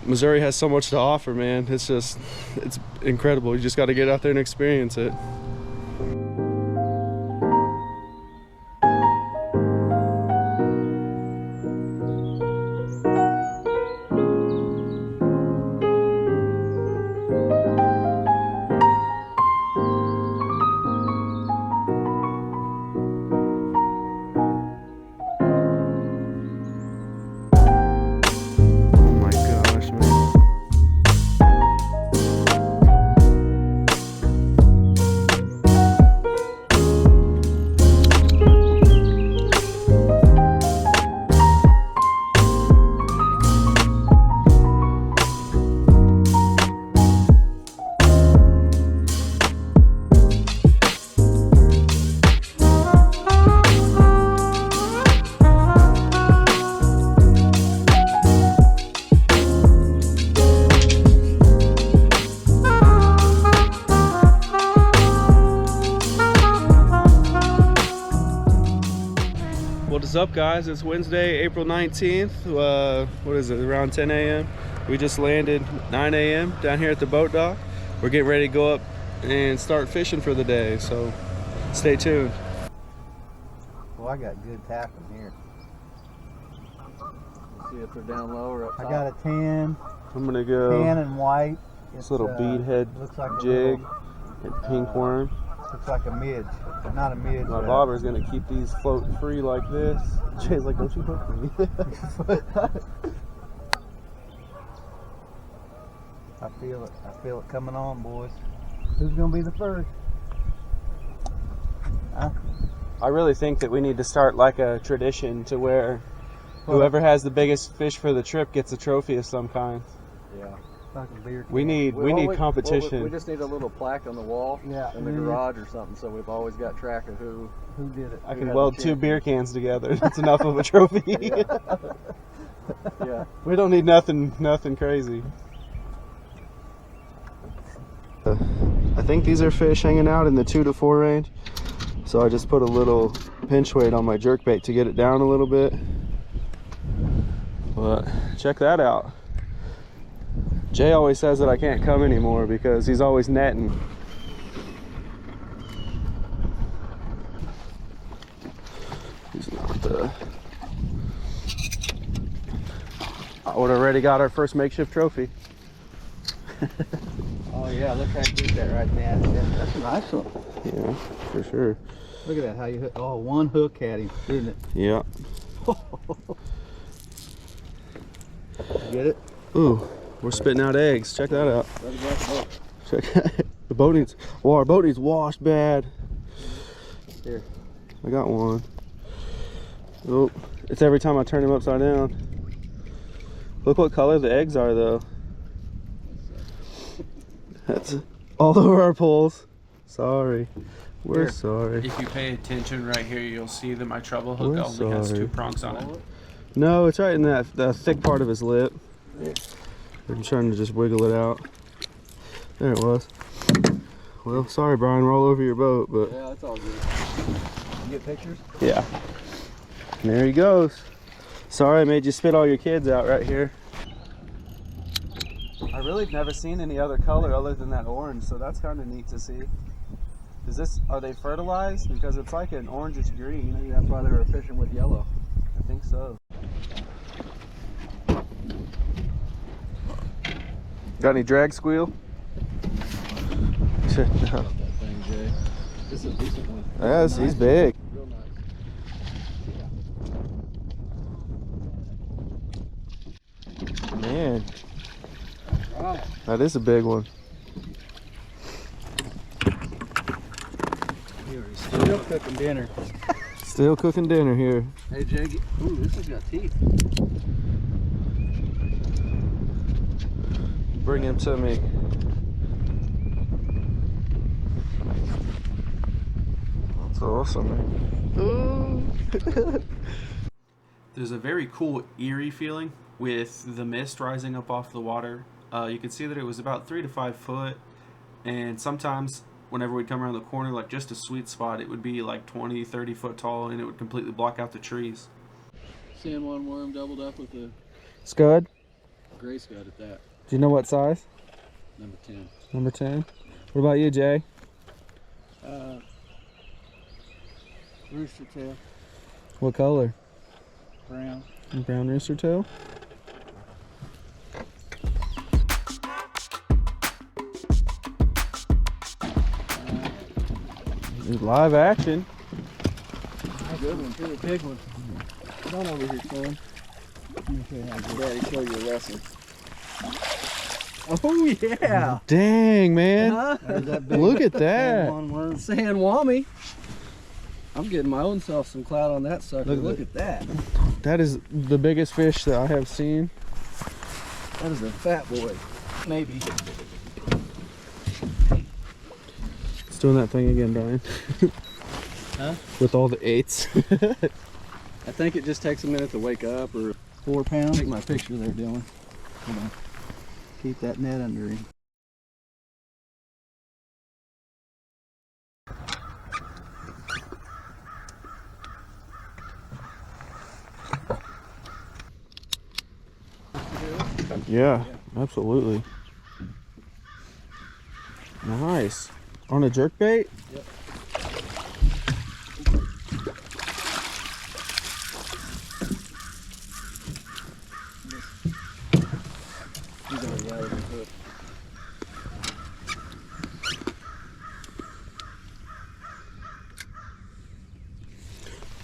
Missouri has so much to offer, man. It's incredible. You just got to get out there and experience it. What is up, guys? It's Wednesday, April 19th. What is it, around 10 a.m. We just landed 9 a.m. down here at the boat dock. We're getting ready to go up and start fishing for the day, so stay tuned. Well, I got good tapping here. Let's see if they're down low or up top. I got a 10. I'm gonna go tan and white. This little beadhead like jig and pink worm. Looks like a midge, but not a midge. My bobber's gonna keep these floating free like this. Jay's like, don't you hook me. I feel it. I feel it coming on, boys. Who's gonna be the first? Huh? I really think that we need to start like a tradition to where whoever has the biggest fish for the trip gets a trophy of some kind. Yeah. Like a beer can. We need competition. We just need a little plaque on the wall in the garage or something, so we've always got track of who did it. I can weld 2 beer cans together. That's enough of a trophy. Yeah. We don't need nothing crazy. I think these are fish hanging out in the 2 to 4 range. So I just put a little pinch weight on my jerkbait to get it down a little bit. But check that out. Jay always says that I can't come anymore because he's always netting. He's not I would already got our first makeshift trophy. Oh yeah, look how cute that right there. That's a nice one. Yeah, for sure. Look at that, how you hook. Oh, one hook had him, didn't it? Yeah. Get it? Ooh, we're spitting out eggs. Check that out. Check the boat needs. Well, our boat needs washed bad. Here, I got one. Oh, it's every time I turn him upside down. Look what color the eggs are, though. That's all over our poles. Sorry. We're sorry. If you pay attention right here, you'll see that my treble hook only has 2 prongs on it. No, it's right in that thick part of his lip. I'm trying to just wiggle it out. There it was. Well, sorry, Brian, we're all over your boat, but yeah, it's all good. You get pictures? Yeah. And there he goes. Sorry I made you spit all your kids out right here. I really have never seen any other color other than that orange, so that's kind of neat to see. Are they fertilized? Because it's like an orangish green. Maybe that's why they were fishing with yellow. I think so. Got any drag squeal? No. That thing, Jay. This is a decent one. Yes, he's big. Real nice. Man, Right. that is a big one. still cooking dinner. Still cooking dinner here. Hey, Jay. Ooh, this has got teeth. Bring him to me. That's awesome. Ooh. There's a very cool eerie feeling with the mist rising up off the water. You can see that it was about 3 to 5 foot, and sometimes whenever we'd come around the corner, like just a sweet spot, it would be like 20, 30 foot tall, and it would completely block out the trees. Seeing one worm doubled up with a Scud? Grace got it that. Do you know what size? Number 10. Number 10. What about you, Jay? Rooster tail. What color? Brown. Brown rooster tail. Live action. Good one too. Big one. Come on over here, son. Let me show you how good. Daddy, show you a lesson. Oh yeah! Dang, man. Look at that. San Wami. I'm getting my own self some clout on that sucker. Look at that. That is the biggest fish that I have seen. That is a fat boy. Maybe. It's doing that thing again, Brian. Huh? With all the 8s. I think it just takes a minute to wake up, or 4 pounds. Take my picture there, Dylan. Hold on. Keep that net under him. Yeah, absolutely. Nice. On a jerkbait? Yep. He's already out of the hook.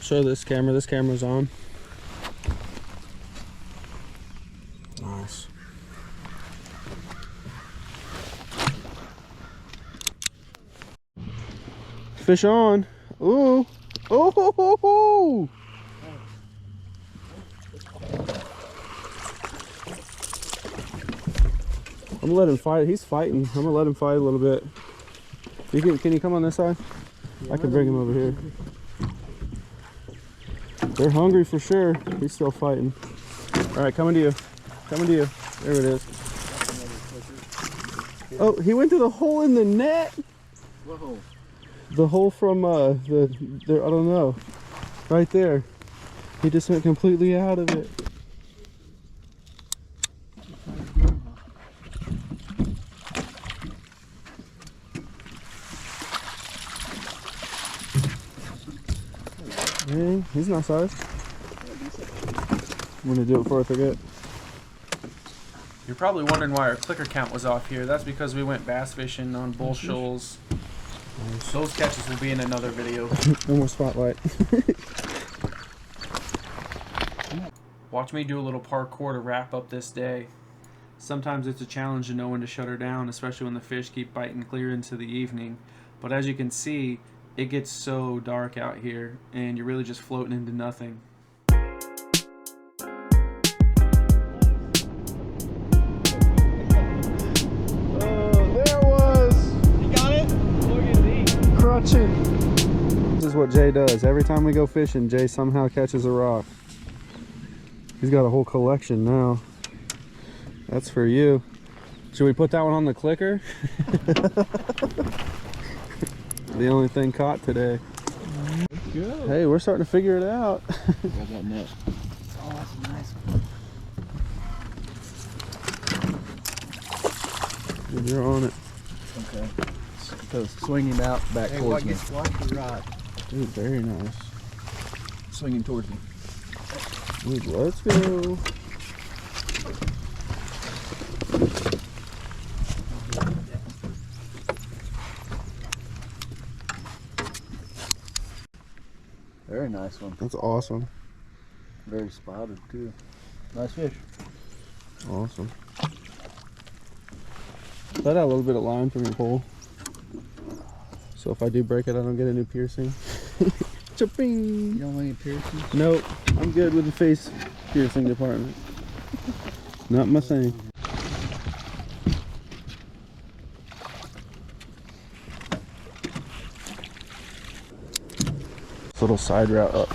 Show this camera. This camera's on. Nice. Fish on. Ooh. Oh, ho, ho, ho. I'm gonna let him fight. He's fighting. I'm gonna let him fight a little bit. Can you come on this side? I can bring him over here. They're hungry for sure. He's still fighting. All right, coming to you. Coming to you. There it is. Oh, he went through the hole in the net. What hole? The hole from the I don't know. Right there. He just went completely out of it. Dang, he's not sized. I'm gonna do it before I forget. You're probably wondering why our clicker count was off here. That's because we went bass fishing on bull shoals. Nice. Those catches will be in another video. No more spotlight. Watch me do a little parkour to wrap up this day. Sometimes it's a challenge to know when to shut her down, especially when the fish keep biting clear into the evening. But as you can see, it gets so dark out here and you're really just floating into nothing. This is what Jay does. Every time we go fishing, Jay somehow catches a rock. He's got a whole collection now. That's for you. Should we put that one on the clicker? The only thing caught today. Good. Hey, we're starting to figure it out. Got that net. Oh, that's a nice one. You're on it. Okay. So swing him out back towards me. Watch the rod. Dude, very nice. Swing him towards me. Dude, let's go. Very nice one. That's awesome. Very spotted too. Nice fish. Awesome. Let out a little bit of line from your pole. So if I do break it, I don't get a new piercing. Cha-ping! You don't want any piercing? Nope. I'm good with the face piercing department. Not my thing. This little side route up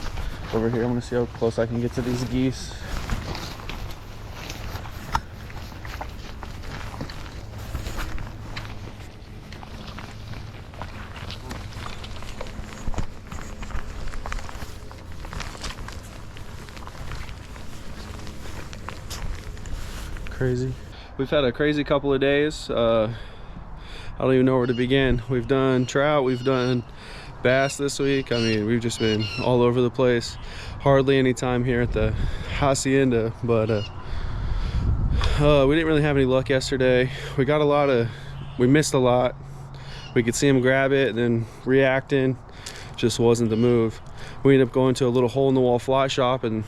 over here. I'm gonna see how close I can get to these geese. crazy. We've had a crazy couple of days. I don't even know where to begin. We've done trout, we've done bass this week. I mean, we've just been all over the place. Hardly any time here at the hacienda, but we didn't really have any luck yesterday. We missed a lot. We could see him grab it and then reacting just wasn't the move. We ended up going to a little hole in the wall fly shop, and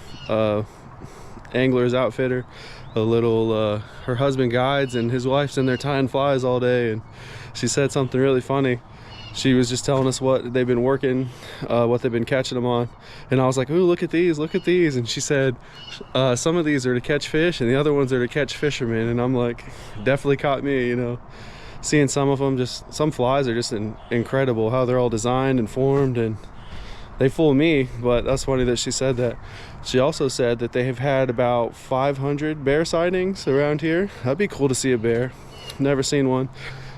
angler's outfitter, her husband guides, and his wife's in there tying flies all day, and she said something really funny. She was just telling us what they've been working, what they've been catching them on, and I was like, ooh, look at these, and she said some of these are to catch fish and the other ones are to catch fishermen. And I'm like, definitely caught me, you know. Seeing some of them, just some flies are just incredible how they're all designed and formed, and they fool me. But that's funny that she said that. She also said that they have had about 500 bear sightings around here. That'd be cool to see a bear. Never seen one.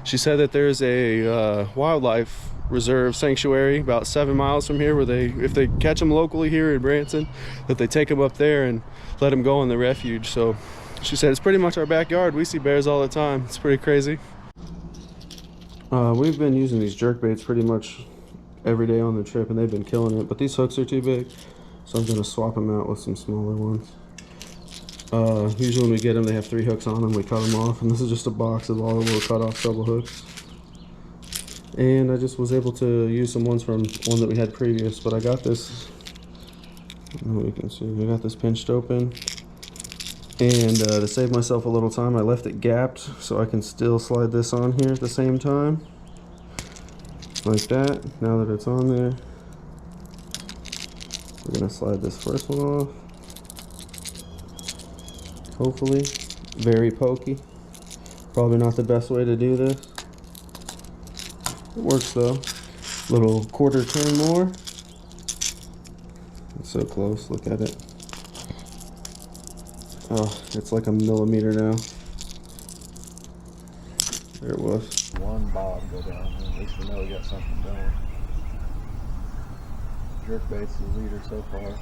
She said that there's a wildlife reserve sanctuary about 7 miles from here, where if they catch them locally here in Branson, that they take them up there and let them go in the refuge. So she said it's pretty much our backyard. We see bears all the time. It's pretty crazy. We've been using these jerk baits pretty much every day on the trip, and they've been killing it, but these hooks are too big, so I'm gonna swap them out with some smaller ones. Usually when we get them, they have 3 hooks on them. We cut them off, and this is just a box of all the little cut off treble hooks. And I just was able to use some ones from one that we had previous, but I got this, you can see, I got this pinched open, and to save myself a little time, I left it gapped so I can still slide this on here at the same time, like that. Now that it's on there, we're gonna slide this first one off. Hopefully, very pokey. Probably not the best way to do this. It works though. Little quarter turn more. It's so close, look at it. Oh, it's like a millimeter now. There it was. One bob go down, at least we know we got something going. Jerkbait's the leader so far.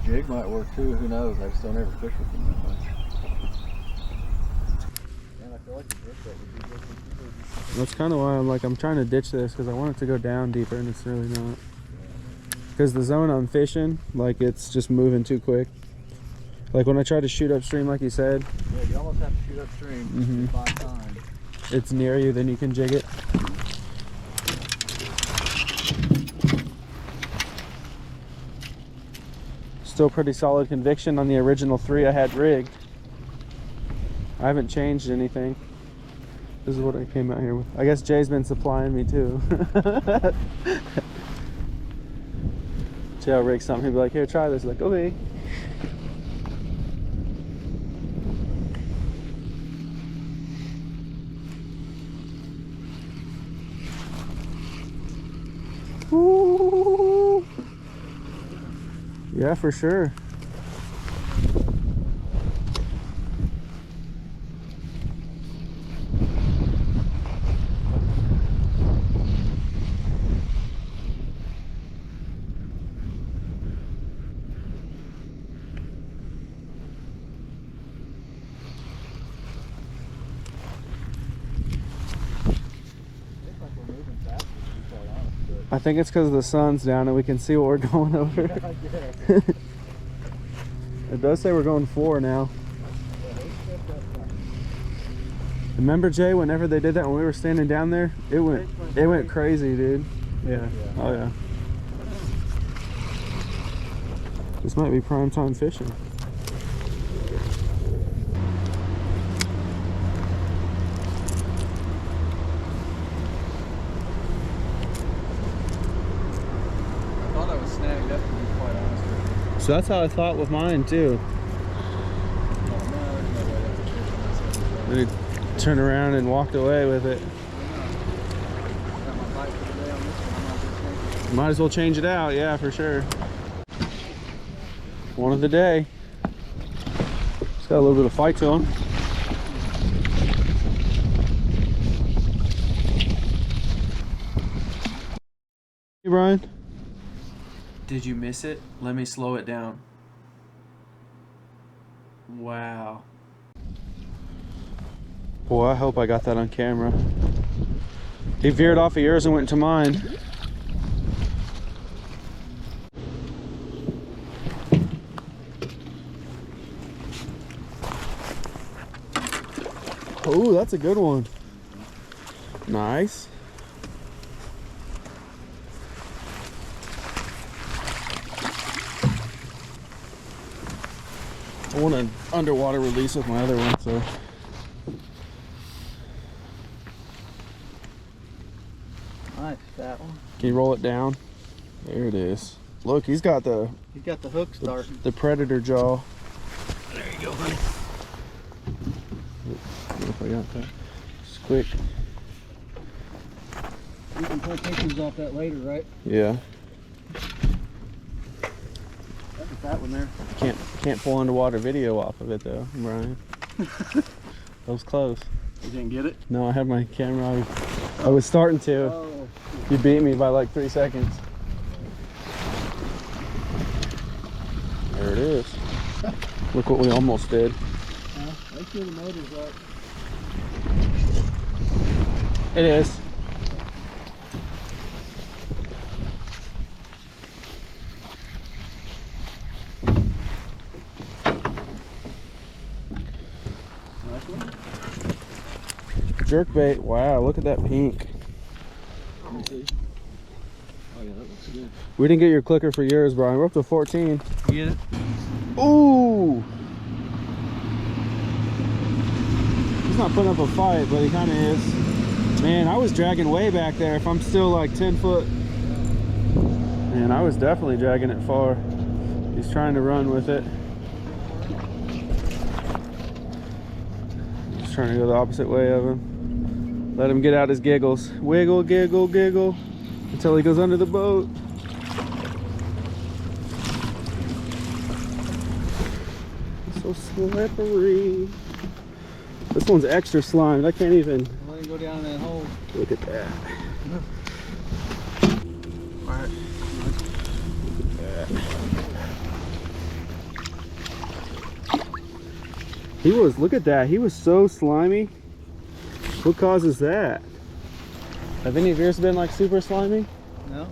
Jig might work too, who knows? I just don't ever fish with them that much. And I feel like the jerkbait would be good. That's kind of why I'm trying to ditch this, because I want it to go down deeper, and it's really not. Because the zone I'm fishing, like, it's just moving too quick. Like when I try to shoot upstream, like you said. Yeah, you almost have to shoot upstream to find time. It's near you, then you can jig it. Still pretty solid conviction on the original 3 I had rigged. I haven't changed anything. This is what I came out here with. I guess Jay's been supplying me too. Jay will rig something, he'll be like, here, try this. Like, okay. Ooh. Yeah, for sure. I think it's because the sun's down and we can see what we're going over. It does say we're going 4 now. Remember, Jay, whenever they did that when we were standing down there, it went crazy, dude. Yeah. Oh yeah. This might be prime time fishing. So that's how I thought with mine too. Then he turned around and walked away with it. Might as well change it out, yeah, for sure. One of the day. Just got a little bit of fight to him. Hey, Brian. Did you miss it? Let me slow it down. Wow. Boy, I hope I got that on camera. He veered off of yours and went to mine. Oh, that's a good one. Nice. I want an underwater release with my other one, so. Nice, that one. Can you roll it down? There it is. Look, he's got the hook starting. the predator jaw. There you go, buddy. If I got that. Just quick. We can pull pictures off that later, right? Yeah. That's that one there. Can't pull underwater video off of it though, Brian. That was close. You didn't get it? No, I had my camera. I was starting to. Oh. You beat me by like 3 seconds. There it is. Look what we almost did. Make sure the motor's up. It is. Jerkbait. Wow, look at that pink. Let me see. Oh yeah, that looks good. We didn't get your clicker for yours, Brian. We're up to 14. You get it? Ooh! He's not putting up a fight, but he kind of is. Man, I was dragging way back there. If I'm still like 10 foot. Man, I was definitely dragging it far. He's trying to run with it. He's trying to go the opposite way of him. Let him get out his giggles. Wiggle, giggle, giggle. Until he goes under the boat. So slippery. This one's extra slimed. I can't even. Let him go down in that hole. Look at that. Alright. He was, look at that. He was so slimy. What causes that? Have any of yours been like super slimy? No?